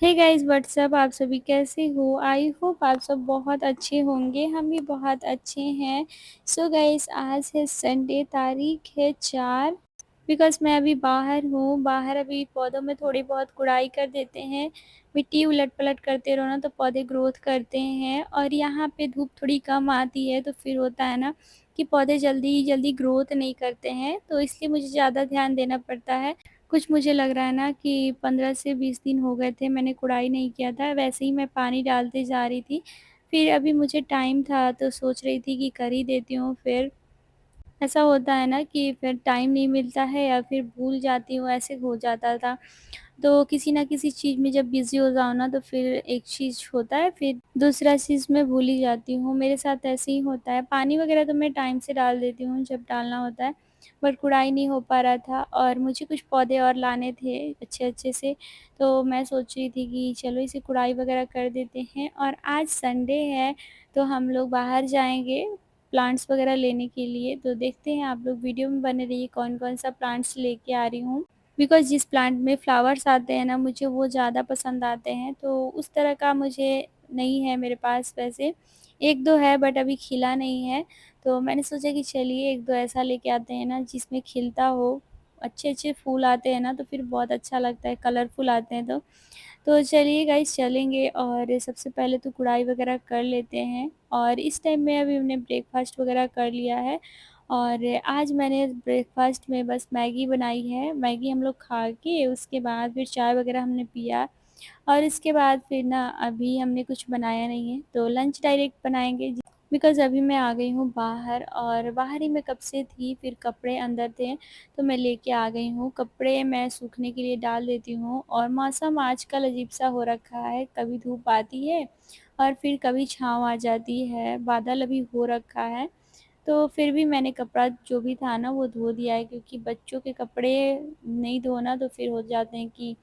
Hey guys what's up, आप सभी कैसे हो? आई होप आप सब बहुत अच्छे होंगे। हम भी बहुत अच्छे हैं। सो गाइस, आज है संडे, तारीख है 4। बिकॉज़ मैं अभी बाहर हूँ। बाहर अभी पौधों में थोड़ी बहुत गुड़ाई कर देते हैं। मिट्टी उलट-पलट करते रहो ना तो पौधे ग्रोथ करते हैं, और यहाँ पे धूप थोड़ी कम आती है तो फिर होता है ना कि पौधे जल्दी-जल्दी ग्रोथ नहीं करते हैं, तो इसलिए मुझे ज़्यादा ध्यान देना पड़ता है। कुछ मुझे लग रहा है ना कि 15 से 20 दिन हो गए थे मैंने गुड़ाई नहीं किया था, वैसे ही मैं पानी डालते जा रही थी। फिर अभी मुझे टाइम था तो सोच रही थी कि कर ही देती हूँ, फिर ऐसा होता है ना कि फिर टाइम नहीं मिलता है या फिर भूल जाती हूँ, ऐसे हो जाता था। तो किसी न किसी चीज़ में जब बिज़ी हो जाओ ना तो फिर एक चीज़ होता है, फिर दूसरा चीज़ मैं भूल ही जाती हूँ। मेरे साथ ऐसे ही होता है। पानी वग़ैरह तो मैं टाइम से डाल देती हूँ जब डालना होता है, बट गुड़ाई नहीं हो पा रहा था और मुझे कुछ पौधे और लाने थे अच्छे-अच्छे से, तो मैं सोच रही थी कि चलो इसे गुड़ाई वग़ैरह कर देते हैं। और आज संडे है तो हम लोग बाहर जाएँगे प्लांट्स वग़ैरह लेने के लिए, तो देखते हैं। आप लोग वीडियो में बने रहिए कौन-कौन सा प्लांट्स लेके आ रही हूँ। बिकॉज़ जिस प्लांट में फ्लावर्स आते हैं ना मुझे वो ज़्यादा पसंद आते हैं, तो उस तरह का मुझे नहीं है मेरे पास वैसे। 1-2 है बट अभी खिला नहीं है, तो मैंने सोचा कि चलिए 1-2 ऐसा लेके आते हैं ना जिसमें खिलता हो। अच्छे-अच्छे फूल आते हैं ना तो फिर बहुत अच्छा लगता है, कलरफुल आते हैं तो। तो चलिए गाइस चलेंगे और सबसे पहले तो गुड़ाई वगैरह कर लेते हैं, और इस टाइम में अभी हमने ब्रेकफ़ास्ट वगैरह कर लिया है। और आज मैंने ब्रेकफ़ास्ट में बस मैगी बनाई है। मैगी हम लोग खा के उसके बाद फिर चाय वगैरह हमने पिया, और इसके बाद फिर ना अभी हमने कुछ बनाया नहीं है, तो लंच डायरेक्ट बनाएँगे। बिकॉज़ अभी मैं आ गई हूँ बाहर, और बाहर ही मैं कब से थी, फिर कपड़े अंदर थे तो मैं लेके आ गई हूँ। कपड़े मैं सूखने के लिए डाल देती हूँ, और मौसम आजकल अजीब-सा हो रखा है, कभी धूप आती है और फिर कभी छाँव आ जाती है, बादल अभी हो रखा है। तो फिर भी मैंने कपड़ा जो भी था ना वो धो दिया है, क्योंकि बच्चों के कपड़े नहीं धो ना तो फिर हो जाते हैं कि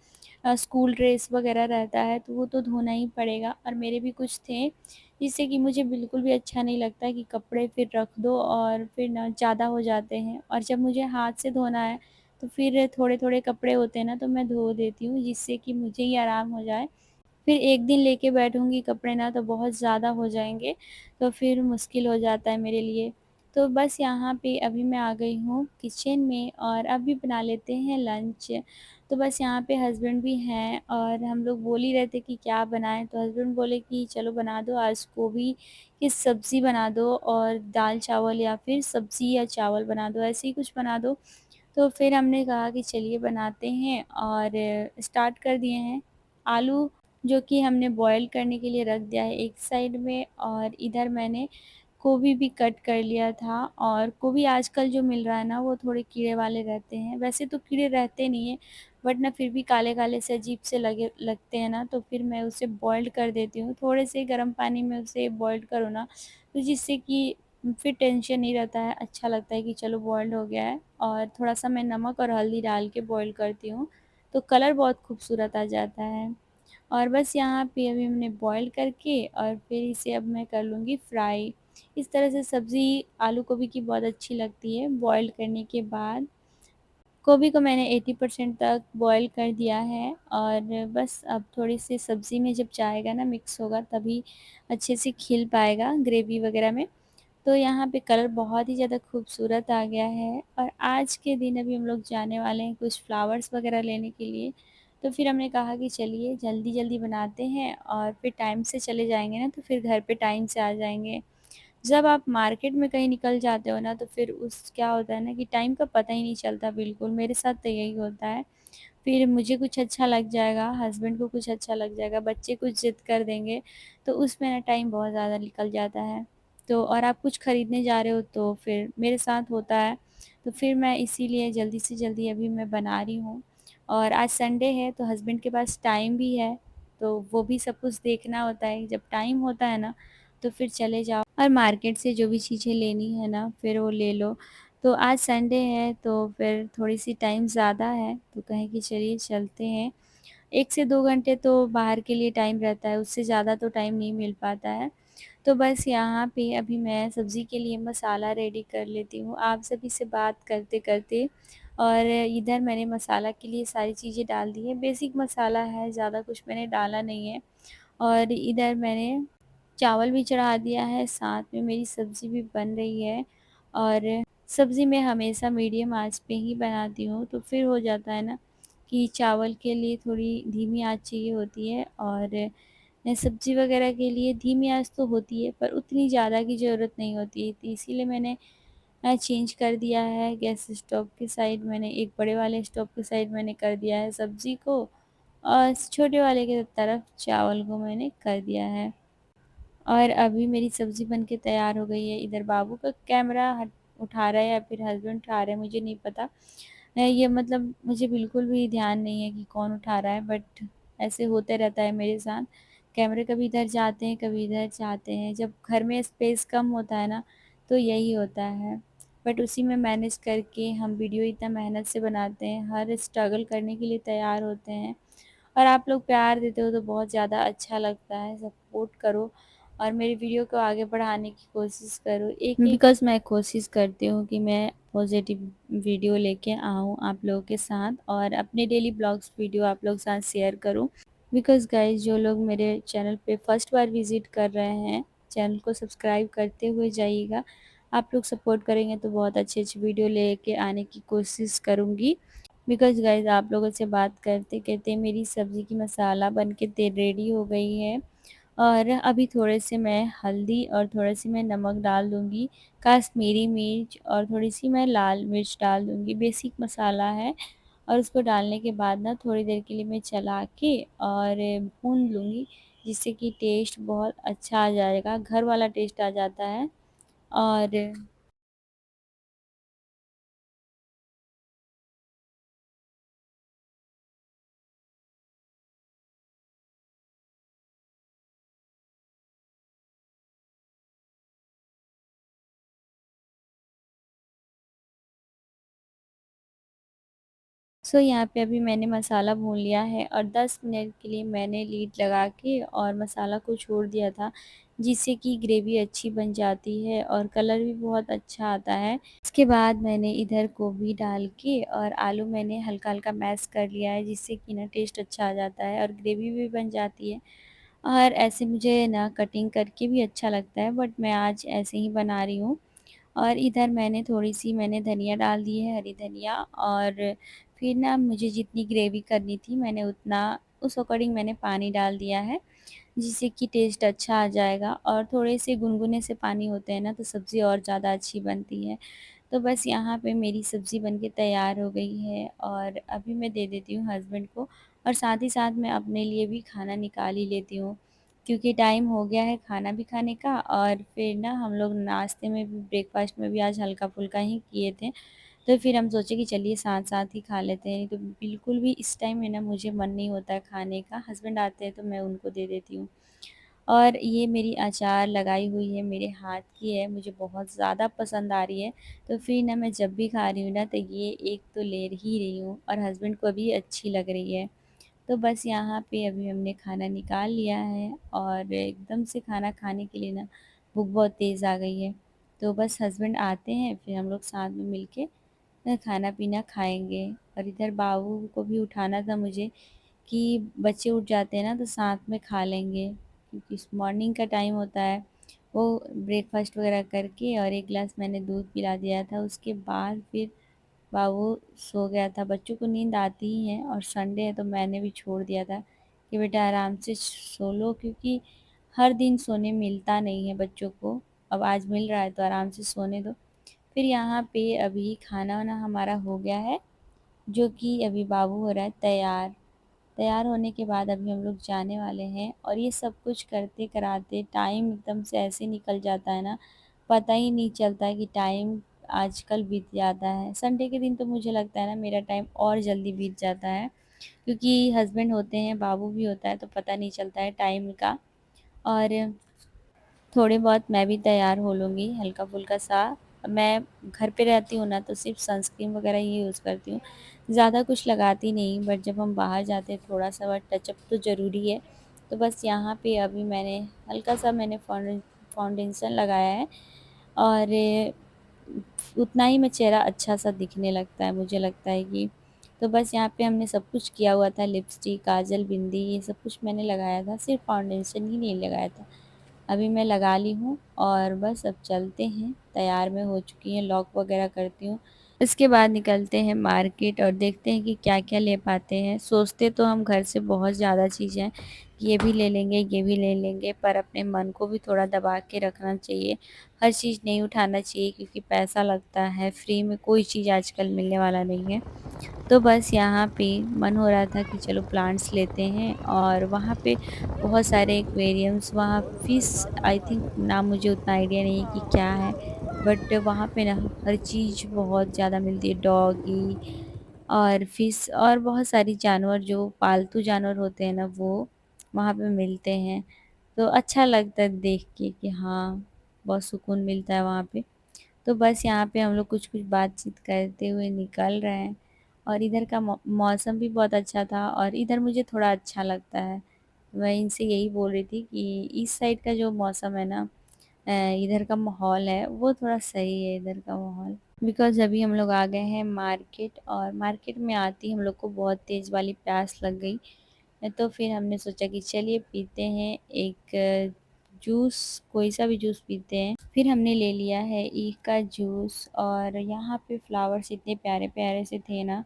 स्कूल ड्रेस वग़ैरह रहता है तो वो तो धोना ही पड़ेगा, और मेरे भी कुछ थे, जिससे कि मुझे बिल्कुल भी अच्छा नहीं लगता कि कपड़े फिर रख दो और फिर ना ज़्यादा हो जाते हैं, और जब मुझे हाथ से धोना है तो फिर थोड़े-थोड़े कपड़े होते हैं ना तो मैं धो देती हूँ, जिससे कि मुझे ही आराम हो जाए। फिर एक दिन लेके बैठूँगी कपड़े ना तो बहुत ज़्यादा हो जाएँगे, तो फिर मुश्किल हो जाता है मेरे लिए। तो बस यहाँ पे अभी मैं आ गई हूँ किचन में, और अभी बना लेते हैं लंच। तो बस यहाँ पे हस्बैंड भी हैं और हम लोग बोल ही रहे थे कि क्या बनाएँ, तो हस्बैंड बोले कि चलो बना दो आज गोभी की सब्ज़ी बना दो, और दाल-चावल या फिर सब्ज़ी या चावल बना दो, ऐसे ही कुछ बना दो। तो फिर हमने कहा कि चलिए बनाते हैं, और स्टार्ट कर दिए हैं। आलू जो कि हमने बॉयल करने के लिए रख दिया है एक साइड में, और इधर मैंने गोभी भी कट कर लिया था। और गोभी आजकल जो मिल रहा है ना वो थोड़े कीड़े वाले रहते हैं, वैसे तो कीड़े रहते नहीं हैं, बट ना फिर भी काले-काले से अजीब से लगे लगते हैं ना, तो फिर मैं उसे बॉइल्ड कर देती हूँ। थोड़े से गर्म पानी में उसे बॉइल्ड करो ना तो जिससे कि फिर टेंशन नहीं रहता है, अच्छा लगता है कि चलो बॉइल्ड हो गया है। और थोड़ा-सा मैं नमक और हल्दी डाल के बॉयल करती हूँ, तो कलर बहुत खूबसूरत आ जाता है। और बस यहाँ पे अभी हमने बॉयल करके और फिर इसे अब मैं कर लूँगी फ्राई। इस तरह से सब्ज़ी आलू गोभी की बहुत अच्छी लगती है बॉयल करने के बाद। गोभी को मैंने 80% तक बॉयल कर दिया है, और बस अब थोड़ी-सी सब्ज़ी में जब जाएगा ना मिक्स होगा तभी अच्छे से खिल पाएगा ग्रेवी वग़ैरह में। तो यहाँ पे कलर बहुत ही ज़्यादा खूबसूरत आ गया है, और आज के दिन अभी हम लोग जाने वाले हैं कुछ फ्लावर्स वग़ैरह लेने के लिए। तो फिर हमने कहा कि चलिए जल्दी-जल्दी बनाते हैं, और फिर टाइम से चले जाएँगे ना तो फिर घर पे टाइम से आ जाएँगे। जब आप मार्केट में कहीं निकल जाते हो ना तो फिर उस क्या होता है ना कि टाइम का पता ही नहीं चलता बिल्कुल, मेरे साथ तो यही होता है। फिर मुझे कुछ अच्छा लग जाएगा, हस्बैंड को कुछ अच्छा लग जाएगा, बच्चे कुछ ज़िद कर देंगे, तो उसमें ना टाइम बहुत ज़्यादा निकल जाता है। तो और आप कुछ खरीदने जा रहे हो तो फिर मेरे साथ होता है, तो फिर मैं इसीलिए जल्दी से जल्दी अभी मैं बना रही हूँ। और आज संडे है तो हस्बैंड के पास टाइम भी है, तो वो भी सब कुछ देखना होता है। जब टाइम होता है ना, तो फिर चले जाओ और मार्केट से जो भी चीज़ें लेनी है ना, फिर वो ले लो। तो आज संडे है तो फिर थोड़ी-सी टाइम ज़्यादा है, तो कहें कि चलिए चलते हैं। 1 से 2 घंटे तो बाहर के लिए टाइम रहता है, उससे ज़्यादा तो टाइम नहीं मिल पाता है। तो बस यहाँ पे अभी मैं सब्ज़ी के लिए मसाला रेडी कर लेती हूँ। आप सभी से बात करते-करते और इधर मैंने मसाला के लिए सारी चीज़ें डाल दी हैं, बेसिक मसाला है, ज़्यादा कुछ मैंने डाला नहीं है। और इधर मैंने चावल भी चढ़ा दिया है, साथ में मेरी सब्ज़ी भी बन रही है। और सब्ज़ी मैं हमेशा मीडियम आँच पे ही बनाती हूँ, तो फिर हो जाता है ना कि चावल के लिए थोड़ी धीमी आँच चाहिए होती है, और सब्ज़ी वग़ैरह के लिए धीमी आँच तो होती है, पर उतनी ज़्यादा की ज़रूरत नहीं होती है, तो इसीलिए मैंने चेंज कर दिया है। गैस स्टोव की साइड मैंने एक बड़े वाले स्टोव की साइड मैंने कर दिया है सब्ज़ी को, और छोटे वाले की तरफ चावल को मैंने कर दिया है। और अभी मेरी सब्ज़ी बन के तैयार हो गई है। इधर बाबू का कैमरा उठा रहा है या फिर हस्बैंड उठा रहे हैं, मुझे नहीं पता। ये मतलब मुझे बिल्कुल भी ध्यान नहीं है कि कौन उठा रहा है, बट ऐसे होते रहता है मेरे साथ। कैमरे कभी इधर जाते हैं, कभी इधर जाते हैं। जब घर में स्पेस कम होता है ना, तो यही होता है। बट उसी में मैनेज करके हम वीडियो इतना मेहनत से बनाते हैं, हर स्ट्रगल करने के लिए तैयार होते हैं। और आप लोग प्यार देते हो तो बहुत ज़्यादा अच्छा लगता है। सपोर्ट करो और मेरी वीडियो को आगे बढ़ाने की कोशिश करो। एक बिकॉज़ मैं कोशिश करती हूँ कि मैं पॉज़िटिव वीडियो लेके आऊँ आप लोगों के साथ, और अपने डेली ब्लॉग्स वीडियो आप लोग के साथ शेयर करूँ। बिकॉज़ गाइज़, जो लोग मेरे चैनल पे फर्स्ट बार विज़िट कर रहे हैं, चैनल को सब्सक्राइब करते हुए जाइएगा। आप लोग सपोर्ट करेंगे तो बहुत अच्छी-अच्छी वीडियो लेके आने की कोशिश करूँगी। बिकॉज़ गाइज़, आप लोगों से बात करते-करते मेरी सब्ज़ी की मसाला बन के रेडी हो गई है। और अभी थोड़े से मैं हल्दी और थोड़ा-सी मैं नमक डाल दूँगी, कश्मीरी मिर्च और थोड़ी-सी मैं लाल मिर्च डाल दूँगी, बेसिक मसाला है। और उसको डालने के बाद ना थोड़ी देर के लिए मैं चला के और भून लूँगी, जिससे कि टेस्ट बहुत अच्छा आ जाएगा, घर वाला टेस्ट आ जाता है। और यहाँ पे अभी मैंने मसाला भून लिया है, और 10 मिनट के लिए मैंने लीड लगा के और मसाला को छोड़ दिया था, जिससे कि ग्रेवी अच्छी बन जाती है और कलर भी बहुत अच्छा आता है। इसके बाद मैंने इधर गोभी डाल के और आलू मैंने हल्का-हल्का मैश कर लिया है, जिससे कि ना टेस्ट अच्छा आ जाता है और ग्रेवी भी बन जाती है। और ऐसे मुझे ना कटिंग करके भी अच्छा लगता है, बट मैं आज ऐसे ही बना रही हूँ। और इधर मैंने धनिया डाल दी है, हरी धनिया। और फिर ना मुझे जितनी ग्रेवी करनी थी मैंने उतना उस अकॉर्डिंग मैंने पानी डाल दिया है, जिससे कि टेस्ट अच्छा आ जाएगा। और थोड़े से गुनगुने से पानी होते हैं ना, तो सब्ज़ी और ज़्यादा अच्छी बनती है। तो बस यहाँ पे मेरी सब्ज़ी बन के तैयार हो गई है, और अभी मैं दे देती हूँ हस्बैंड को, और साथ ही साथ मैं अपने लिए भी खाना निकाल ही लेती हूँ, क्योंकि टाइम हो गया है खाना भी खाने का। और फिर ना हम लोग नाश्ते में भी, ब्रेकफ़ास्ट में भी आज हल्का-फुल्का ही किए थे। तो फिर हम सोचे कि चलिए साथ-साथ ही खा लेते हैं, तो बिल्कुल भी इस टाइम में ना मुझे मन नहीं होता है खाने का। हस्बैंड आते हैं तो मैं उनको दे देती हूँ। और ये मेरी अचार लगाई हुई है, मेरे हाथ की है, मुझे बहुत ज़्यादा पसंद आ रही है। तो फिर ना मैं जब भी खा रही हूँ ना, तो ये एक तो ले ही रही हूँ, और हस्बैंड को भी अच्छी लग रही है। तो बस यहाँ पे अभी हमने खाना निकाल लिया है, और एकदम से खाना खाने के लिए ना भूख बहुत तेज़ आ गई है। तो बस हस्बैंड आते हैं, फिर हम लोग साथ में मिलके खाना-पीना खाएँगे। और इधर बाबू को भी उठाना था मुझे, कि बच्चे उठ जाते हैं ना तो साथ में खा लेंगे, क्योंकि मॉर्निंग का टाइम होता है। वो ब्रेकफ़ास्ट वग़ैरह करके और 1 ग्लास मैंने दूध पिला दिया था, उसके बाद फिर बाबू सो गया था। बच्चों को नींद आती ही है, और संडे है तो मैंने भी छोड़ दिया था कि बेटा आराम से सो लो, क्योंकि हर दिन सोने मिलता नहीं है बच्चों को। अब आज मिल रहा है तो आराम से सोने दो। फिर यहाँ पे अभी खाना-वाना हमारा हो गया है, जो कि अभी बाबू हो रहा है तैयार। तैयार होने के बाद अभी हम लोग जाने वाले हैं, और ये सब कुछ करते-कराते टाइम एकदम से ऐसे निकल जाता है ना, पता ही नहीं चलता है कि टाइम आजकल बीत जाता है। संडे के दिन तो मुझे लगता है ना मेरा टाइम और जल्दी बीत जाता है, क्योंकि हस्बैंड होते हैं, बाबू भी होता है, तो पता नहीं चलता है टाइम का। और थोड़े बहुत मैं भी तैयार हो लूँगी हल्का-फुल्का सा। मैं घर पे रहती हूँ ना, तो सिर्फ़ सनस्क्रीन वग़ैरह ही यूज़ करती हूँ। ज़्यादा कुछ लगाती नहीं, बट जब हम बाहर जाते हैं थोड़ा-सा बहुत टचअप तो ज़रूरी है। तो बस यहाँ पे अभी मैंने हल्का-सा मैंने फाउंडेशन लगाया है, और उतना ही मैं चेहरा अच्छा-सा दिखने लगता है, मुझे लगता है कि तो बस यहाँ पे हमने सब कुछ किया हुआ था, लिपस्टिक, काजल, बिंदी ये सब कुछ मैंने लगाया था, सिर्फ़ फाउंडेशन ही नहीं लगाया था। अभी मैं लगा ली हूँ और बस अब चलते हैं, तैयार मैं हो चुकी हैं, लॉक वगैरह करती हूँ। इसके बाद निकलते हैं मार्केट और देखते हैं कि क्या-क्या ले पाते हैं। सोचते तो हम घर से बहुत ज़्यादा चीज़ें हैं, ये भी ले लेंगे, ये भी ले लेंगे, पर अपने मन को भी थोड़ा दबा के रखना चाहिए। हर चीज़ नहीं उठाना चाहिए क्योंकि पैसा लगता है, फ्री में कोई चीज़ आजकल मिलने वाला नहीं है। तो बस यहाँ पे मन हो रहा था कि चलो प्लांट्स लेते हैं और वहाँ पे बहुत सारे एक्वेरियम्स वहाँ फ़िश आई थिंक नाम मुझे उतना आइडिया नहीं है कि क्या है, बट वहाँ पे ना हर चीज़ बहुत ज़्यादा मिलती है, डॉगी और फ़िश और बहुत सारी जानवर जो पालतू जानवर होते हैं ना वो वहाँ पे मिलते हैं। तो अच्छा लगता है देख के कि हाँ, बहुत सुकून मिलता है वहाँ पे। तो बस यहाँ पे हम लोग कुछ-कुछ बातचीत करते हुए निकल रहे हैं और इधर का मौसम भी बहुत अच्छा था और इधर मुझे थोड़ा अच्छा लगता है। मैं इनसे यही बोल रही थी कि इस साइड का जो मौसम है ना इधर का माहौल है वो थोड़ा सही है इधर का माहौल। बिकॉज़ अभी हम लोग आ गए हैं मार्केट और मार्केट में आते ही हम लोग को बहुत तेज़ वाली प्यास लग गई। तो फिर हमने सोचा कि चलिए पीते हैं एक जूस, कोई सा भी जूस पीते हैं। फिर हमने ले लिया है ईख का जूस और यहाँ पे फ्लावर्स इतने प्यारे-प्यारे से थे ना,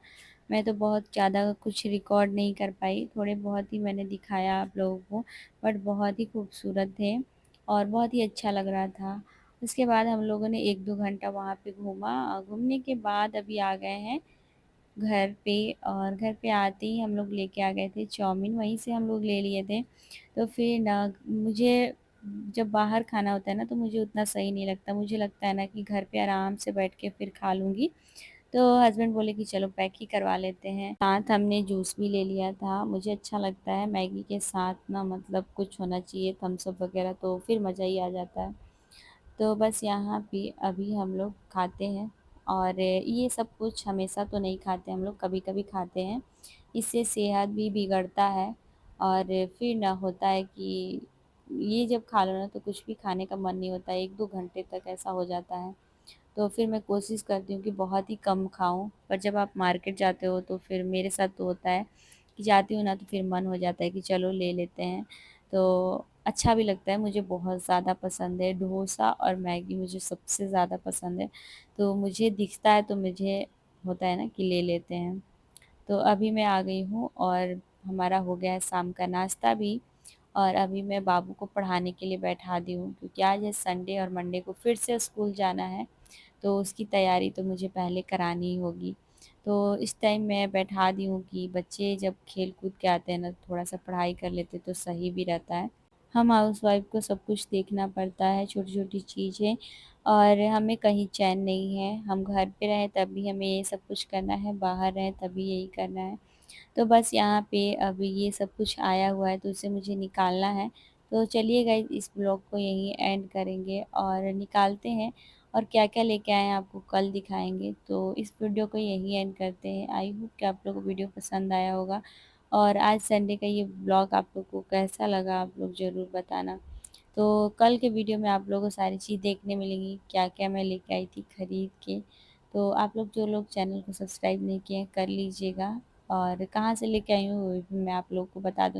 मैं तो बहुत ज़्यादा कुछ रिकॉर्ड नहीं कर पाई, थोड़े बहुत ही मैंने दिखाया आप लोगों को, बट बहुत ही खूबसूरत थे और बहुत ही अच्छा लग रहा था। उसके बाद हम लोगों ने 1-2 घंटा वहाँ पे घूमा घूमने के बाद अभी आ गए हैं घर पे और घर पे आते ही हम लोग लेके आ गए थे चाउमीन, वहीं से हम लोग ले लिए थे। तो फिर ना मुझे जब बाहर खाना होता है ना तो मुझे उतना सही नहीं लगता, मुझे लगता है ना कि घर पे आराम से बैठ के फिर खा लूँगी। तो हस्बैंड बोले कि चलो पैक ही करवा लेते हैं। साथ हमने जूस भी ले लिया था, मुझे अच्छा लगता है मैगी के साथ ना मतलब कुछ होना चाहिए थम्स अप वगैरह तो फिर मज़ा ही आ जाता है। तो बस यहाँ पे अभी हम लोग खाते हैं और ये सब कुछ हमेशा तो नहीं खाते हम लोग, कभी-कभी खाते हैं। इससे सेहत भी बिगड़ता है और फिर ना होता है कि ये जब खा लो ना तो कुछ भी खाने का मन नहीं होता है, 1-2 घंटे तक ऐसा हो जाता है। तो फिर मैं कोशिश करती हूँ कि बहुत ही कम खाऊँ, पर जब आप मार्केट जाते हो तो फिर मेरे साथ तो होता है कि जाती हूँ ना तो फिर मन हो जाता है कि चलो ले लेते हैं। तो अच्छा भी लगता है, मुझे बहुत ज़्यादा पसंद है, डोसा और मैगी मुझे सबसे ज़्यादा पसंद है। तो मुझे दिखता है तो मुझे होता है ना कि ले लेते हैं। तो अभी मैं आ गई हूँ और हमारा हो गया है शाम का नाश्ता भी और अभी मैं बाबू को पढ़ाने के लिए बैठा दी हूँ क्योंकि आज है संडे और मंडे को फिर से स्कूल जाना है, तो उसकी तैयारी तो मुझे पहले करानी ही होगी। तो इस टाइम मैं बैठा दी हूँ कि बच्चे जब खेल-कूद के आते हैं ना, थोड़ा-सा पढ़ाई कर लेते तो सही भी रहता है। हम हाउसवाइफ़ को सब कुछ देखना पड़ता है, छोटी-छोटी चीज़ें और हमें कहीं चैन नहीं है। हम घर पे रहें तब भी हमें ये सब कुछ करना है, बाहर रहें तब भी यही करना है। तो बस यहाँ पे अभी ये सब कुछ आया हुआ है तो उसे मुझे निकालना है। तो चलिए गाइज़ इस ब्लॉग को यहीं एंड करेंगे और निकालते हैं और क्या-क्या लेके आए हैं आपको कल दिखाएँगे। तो इस वीडियो को यहीं एंड करते हैं। आई होप कि आप लोगों को वीडियो पसंद आया होगा और आज संडे का ये ब्लॉग आप लोग को कैसा लगा आप लोग ज़रूर बताना। तो कल के वीडियो में आप लोगों को सारी चीज़ देखने मिलेंगी, क्या-क्या मैं लेके आई थी खरीद के। तो आप लोग जो लोग चैनल को सब्सक्राइब नहीं किए हैं कर लीजिएगा और कहाँ से लेके आई हूँ वो भी मैं आप लोगों को बता दूँ।